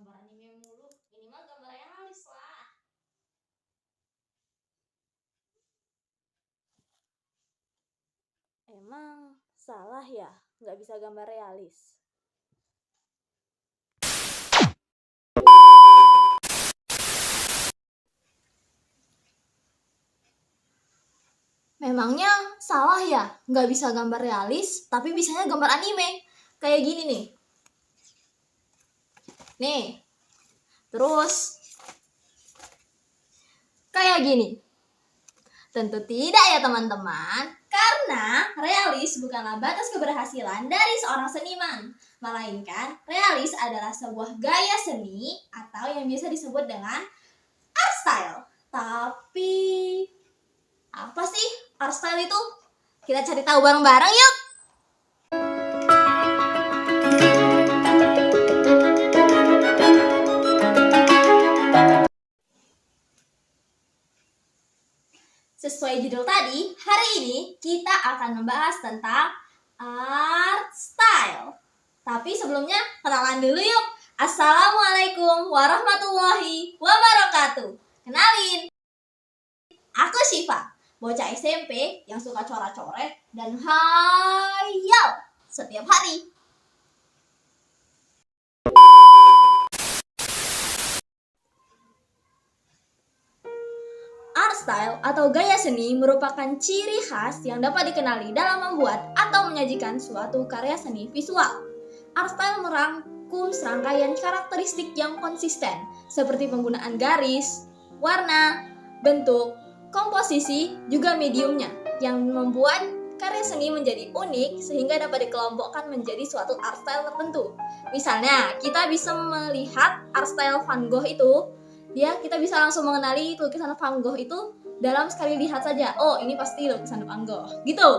gambar anime mulu, ini mah gambar realis lah. Emang salah ya nggak bisa gambar realis? Memangnya salah ya nggak bisa gambar realis tapi bisanya gambar anime kayak gini nih. Nih, terus kayak gini. Tentu tidak ya teman-teman, karena realis bukanlah batas keberhasilan dari seorang seniman, melainkan realis adalah sebuah gaya seni atau yang biasa disebut dengan art style. Tapi apa sih art style itu? Kita cari tahu bareng-bareng yuk. Sesuai judul tadi, hari ini kita akan membahas tentang art style. Tapi sebelumnya kenalan dulu yuk. Assalamualaikum warahmatullahi wabarakatuh. Kenalin, aku Syifa, bocah SMP yang suka coret-coret dan hayal setiap hari. Art style atau gaya seni merupakan ciri khas yang dapat dikenali dalam membuat atau menyajikan suatu karya seni visual. Art style merangkum serangkaian karakteristik yang konsisten, seperti penggunaan garis, warna, bentuk, komposisi, juga mediumnya, yang membuat karya seni menjadi unik sehingga dapat dikelompokkan menjadi suatu art style tertentu. Misalnya, kita bisa melihat art style Van Gogh itu, kita bisa langsung mengenali lukisan Van Gogh itu dalam sekali lihat saja. Oh, ini pasti lukisan Van Gogh. Gitu.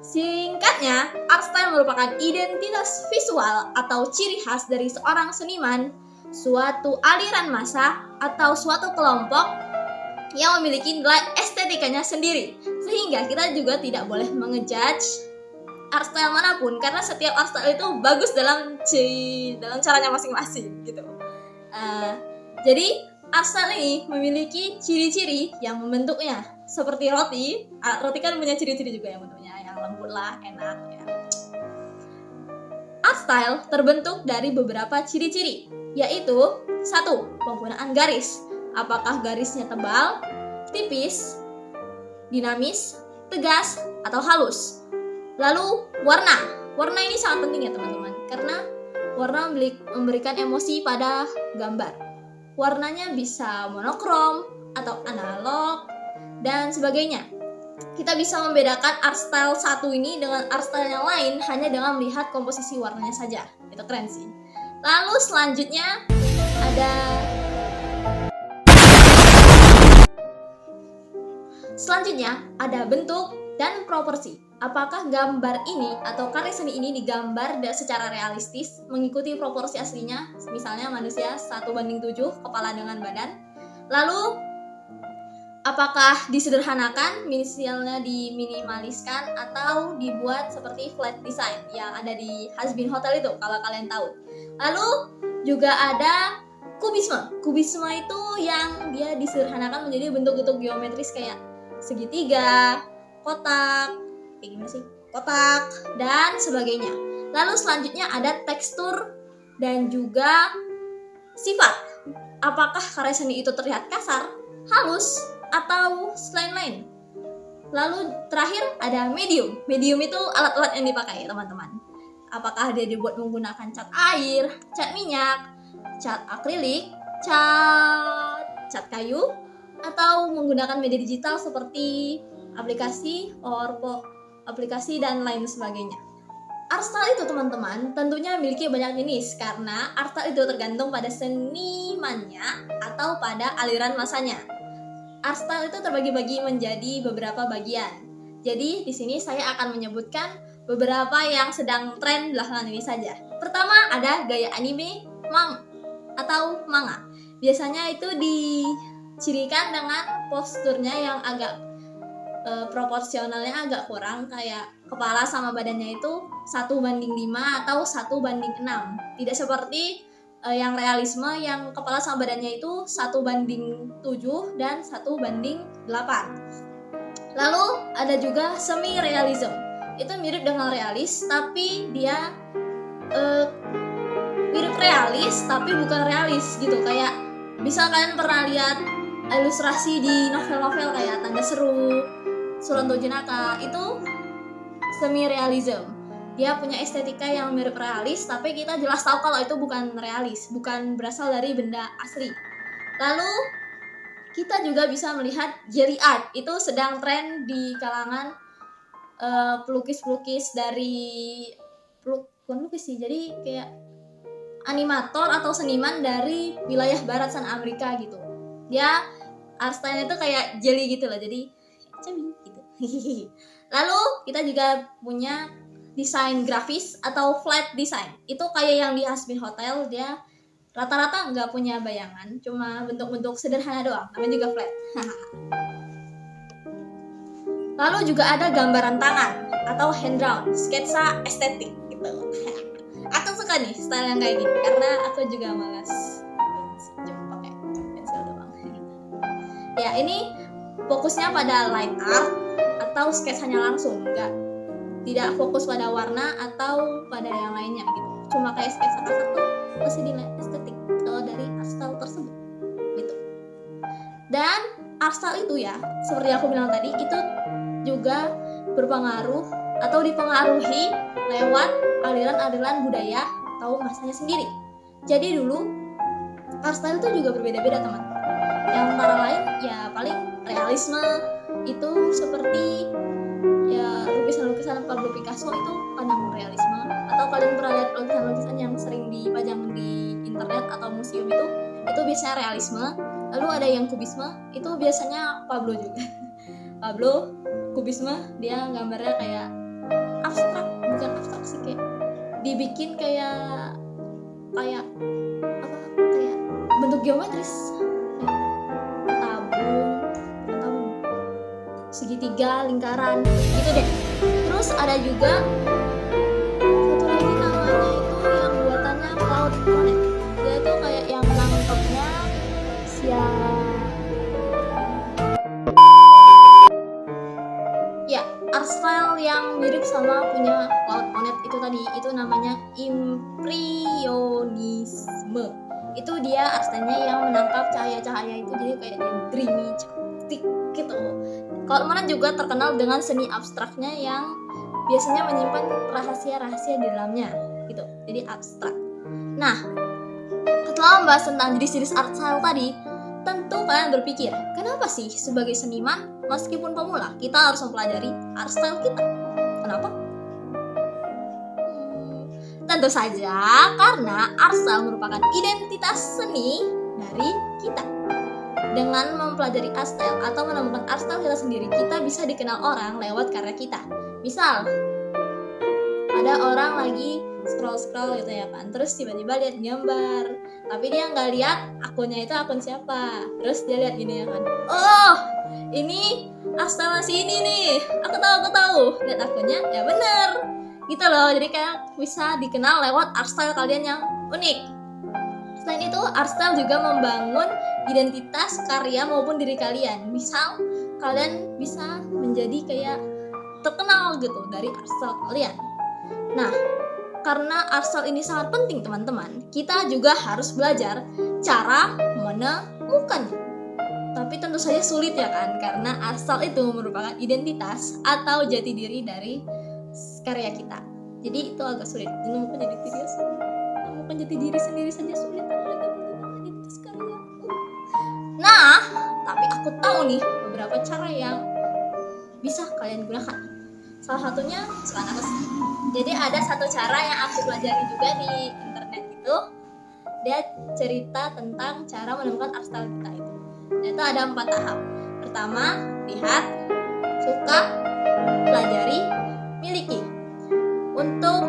Singkatnya, art style merupakan identitas visual atau ciri khas dari seorang seniman, suatu aliran massa, atau suatu kelompok yang memiliki nilai estetikanya sendiri. Sehingga kita juga tidak boleh mengejudge art style manapun, karena setiap art style itu bagus dalam caranya masing-masing gitu. Jadi art style ini memiliki ciri-ciri yang membentuknya seperti roti. Roti kan punya ciri-ciri juga yang bentuknya yang lembut lah, enak ya. Art style terbentuk dari beberapa ciri-ciri, yaitu 1. Penggunaan garis. Apakah garisnya tebal, tipis, dinamis, tegas, atau halus. Lalu warna. Warna ini sangat penting ya teman-teman, karena warna memberikan emosi pada gambar. Warnanya bisa monokrom atau analog dan sebagainya. Kita bisa membedakan art style satu ini dengan art style yang lain hanya dengan melihat komposisi warnanya saja. Itu keren sih. Lalu selanjutnya ada bentuk dan proporsi. Apakah gambar ini atau karya seni ini digambar secara realistis mengikuti proporsi aslinya, misalnya manusia 1:7 kepala dengan badan. Lalu apakah disederhanakan, misalnya diminimaliskan, atau dibuat seperti flat design yang ada di Hasbin Hotel itu kalau kalian tahu. Lalu juga ada kubisme. Kubisme itu yang dia disederhanakan menjadi bentuk-bentuk geometris kayak segitiga, kotak, kotak dan sebagainya. Lalu selanjutnya ada tekstur dan juga sifat. Apakah karya seni itu terlihat kasar, halus, atau lain-lain. Lalu terakhir ada medium. Medium itu alat-alat yang dipakai teman-teman. Apakah dia dibuat menggunakan cat air, cat minyak, cat akrilik, cat kayu, atau menggunakan media digital seperti aplikasi, aplikasi dan lain sebagainya. Art style itu teman-teman tentunya memiliki banyak jenis, karena art style itu tergantung pada senimannya atau pada aliran masanya. Art style itu terbagi-bagi menjadi beberapa bagian. Jadi di sini saya akan menyebutkan beberapa yang sedang tren belakangan ini saja. Pertama ada gaya anime atau manga. Biasanya itu dicirikan dengan posturnya yang agak proporsionalnya agak kurang, kayak kepala sama badannya itu 1:5 atau 1:6. Tidak seperti yang realisme yang kepala sama badannya itu 1:7 dan 1:8. Lalu ada juga semi realism. Itu mirip dengan realis tapi dia mirip realis tapi bukan realis gitu. Kayak bisa kalian pernah lihat ilustrasi di novel-novel kayak Tanda Seru, Suranto Jenaka, itu semi realism. Dia punya estetika yang mirip realis tapi kita jelas tahu kalau itu bukan realis, bukan berasal dari benda asli. Lalu kita juga bisa melihat jelly art. Itu sedang tren di kalangan pelukis-pelukis dari bukan lukis sih, jadi kayak animator atau seniman dari wilayah barat sana Amerika gitu. Dia art style itu kayak jelly gitu loh, jadi cemil gitu. Lalu kita juga punya desain grafis atau flat design. Itu kayak yang di Hasbin Hotel, dia rata-rata nggak punya bayangan, cuma bentuk-bentuk sederhana doang, namanya juga flat. Lalu juga ada gambaran tangan atau hand drawn, sketsa estetik gitu. Aku suka nih style yang kayak gini karena aku juga malas cuma pakai pensil doang. Ya, ini fokusnya pada line art atau sketsanya langsung, tidak fokus pada warna atau pada yang lainnya gitu. Cuma kayak sketsa kasar tuh masih dinilai estetik dari art style tersebut gitu. Dan art style itu ya, seperti aku bilang tadi, itu juga berpengaruh atau dipengaruhi lewat aliran-aliran budaya atau masanya sendiri. Jadi dulu art style itu juga berbeda-beda teman. Yang antara lain ya paling realisme itu seperti ya lukisan-lukisan Pablo Picasso itu kadang realisme, atau kalian pernah lihat lukisan-lukisan yang sering dipajang di internet atau museum itu biasanya realisme. Lalu ada yang kubisme, itu biasanya Pablo juga. Pablo kubisme dia gambarnya kayak abstrak, bukan abstrak sih, kayak dibikin kayak kayak bentuk geometris, tabung, segitiga, lingkaran gitu deh. Terus ada juga satu lagi namanya itu yang buatannya Claude Monet. Dia tuh kayak yang nangkepnya ya art style yang mirip sama punya Claude Monet itu tadi, itu namanya impressionisme. Itu dia art style-nya yang menangkap cahaya-cahaya itu jadi kayak dia dreamy, cantik gitu. Claude Monet juga terkenal dengan seni abstraknya yang biasanya menyimpan rahasia-rahasia di dalamnya gitu, jadi abstrak. Nah, setelah membahas tentang jenis-jenis art style tadi, tentu kalian berpikir, kenapa sih sebagai seniman, meskipun pemula, kita harus mempelajari art style kita? Kenapa? Tentu saja karena art style merupakan identitas seni dari kita. Dengan mempelajari art style atau menemukan art style kita sendiri, kita bisa dikenal orang lewat karya kita. Misal, ada orang lagi scroll gitu ya kan, terus tiba-tiba lihat gambar, tapi dia nggak lihat akunnya itu akun siapa. Terus dia lihat gini ya kan, oh ini art style si ini nih, aku tahu, lihat akunnya, ya bener gitu loh. Jadi kayak bisa dikenal lewat art style kalian yang unik. Selain itu, art style juga membangun identitas karya maupun diri kalian. Misal kalian bisa menjadi kayak terkenal gitu dari art style kalian. Nah, karena art style ini sangat penting teman-teman, kita juga harus belajar cara menemukannya. Tapi tentu saja sulit ya kan, karena art style itu merupakan identitas atau jati diri dari karya kita. Jadi itu agak sulit. Menemukan jati diri sendiri saja sulit, apalagi menemukan identitas karya. Nah, tapi aku tahu nih beberapa cara yang bisa kalian gunakan. Salah satunya suka aku sih. Jadi ada satu cara yang aku pelajari juga di internet itu, dia cerita tentang cara menemukan art style kita itu. Dan itu ada 4 tahap. Pertama, lihat, suka, pelajari, miliki. Untuk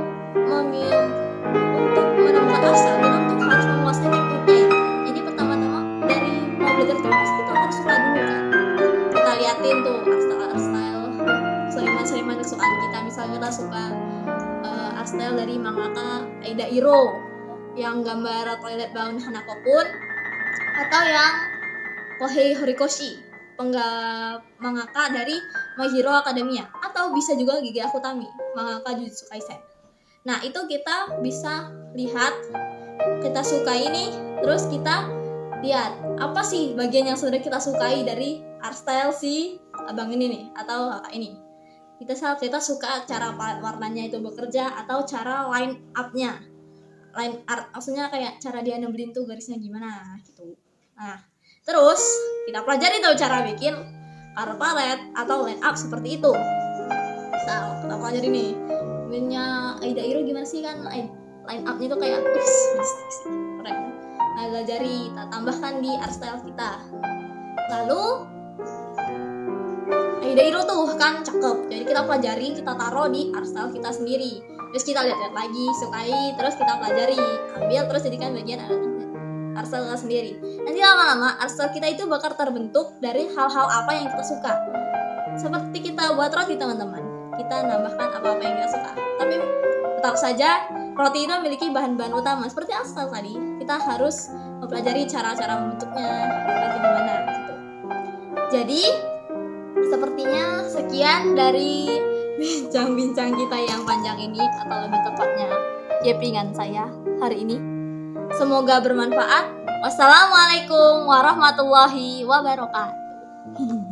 menemukan art style kita untuk harus menguasai tekniknya ya. Jadi pertama-tama dari mau belajar itu pasti kita harus suka dulu kan. Kita liatin tuh art style seniman kesukaan kita. Misalnya kita suka art style dari mangaka Aida Iro, yang gambar Twilight Bound Hanako-kun, atau yang Kohei Horikoshi, mangaka dari My Hero Academia, atau bisa juga Gege Akutami, mangaka Jujutsu Kaisen. Nah, itu kita bisa lihat, kita sukai ini, terus kita lihat apa sih bagian yang sudah kita sukai dari art style si abang ini nih atau kakak ini. Kita suka cara warnanya itu bekerja atau cara line up-nya. Line art maksudnya kayak cara dia nebelin tuh garisnya gimana gitu. Nah, terus kita pelajari tuh cara bikin color palette atau line up seperti itu. Nah, kita pelajari nih punya Aida Iro gimana sih kan line up-nya tuh kayak keren. Nah, pelajari, kita tambahkan di art style kita. Lalu Aida Iro tuh kan cakep, jadi kita pelajari, kita taruh di art style kita sendiri. Terus kita lihat-lihat lagi, sukai, terus kita pelajari, ambil, terus jadikan bagian art style kita sendiri. Nanti lama-lama art style kita itu bakal terbentuk dari hal-hal apa yang kita suka. Seperti kita buat roti teman-teman, kita nambahkan apa-apa yang kita suka. Tapi tetap saja roti itu memiliki bahan-bahan utama seperti art style tadi. Kita harus mempelajari cara-cara membentuknya, nanti gimana gitu. Jadi sepertinya sekian dari bincang-bincang kita yang panjang ini, atau lebih tepatnya japingan saya hari ini. Semoga bermanfaat. Wassalamualaikum warahmatullahi wabarakatuh.